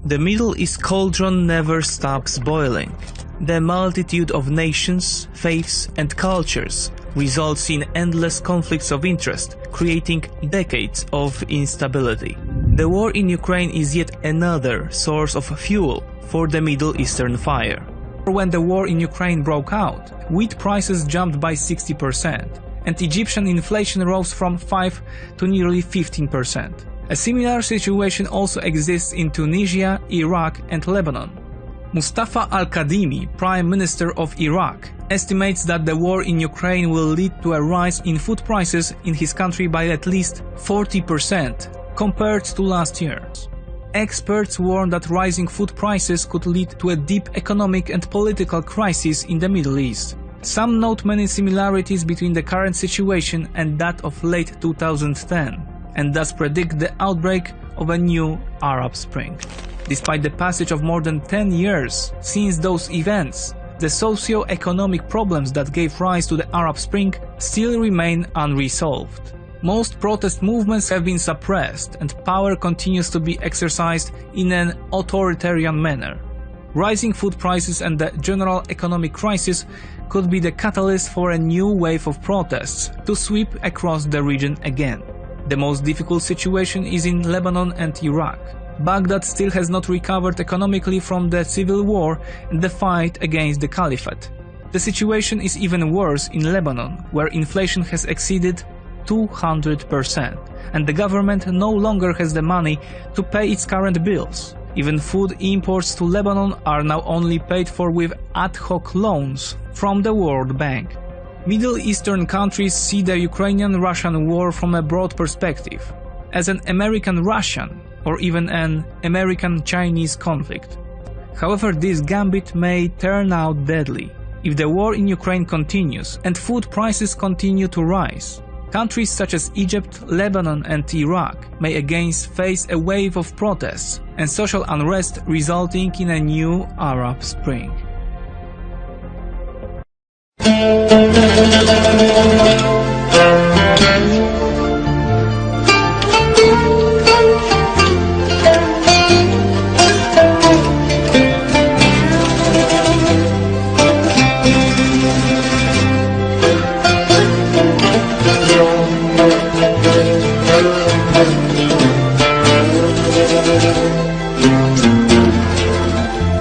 The Middle East cauldron never stops boiling. The multitude of nations, faiths and cultures results in endless conflicts of interest, creating decades of instability. The war in Ukraine is yet another source of fuel for the Middle Eastern fire. When the war in Ukraine broke out, wheat prices jumped by 60%, and Egyptian inflation rose from 5 to nearly 15%. A similar situation also exists in Tunisia, Iraq and Lebanon. Mustafa al-Kadhimi, Prime Minister of Iraq, estimates that the war in Ukraine will lead to a rise in food prices in his country by at least 40% compared to last year. Experts warn that rising food prices could lead to a deep economic and political crisis in the Middle East. Some note many similarities between the current situation and that of late 2010, and thus predict the outbreak of a new Arab Spring. Despite the passage of more than 10 years since those events, the socio-economic problems that gave rise to the Arab Spring still remain unresolved. Most protest movements have been suppressed and power continues to be exercised in an authoritarian manner. Rising food prices and the general economic crisis could be the catalyst for a new wave of protests to sweep across the region again. The most difficult situation is in Lebanon and Iraq. Baghdad still has not recovered economically from the civil war and the fight against the caliphate. The situation is even worse in Lebanon, where inflation has exceeded 200%, and the government no longer has the money to pay its current bills. Even food imports to Lebanon are now only paid for with ad hoc loans from the World Bank. Middle Eastern countries see the Ukrainian-Russian war from a broad perspective, as an American-Russian or even an American-Chinese conflict. However, this gambit may turn out deadly. If the war in Ukraine continues and food prices continue to rise, countries such as Egypt, Lebanon and Iraq may again face a wave of protests and social unrest resulting in a new Arab Spring.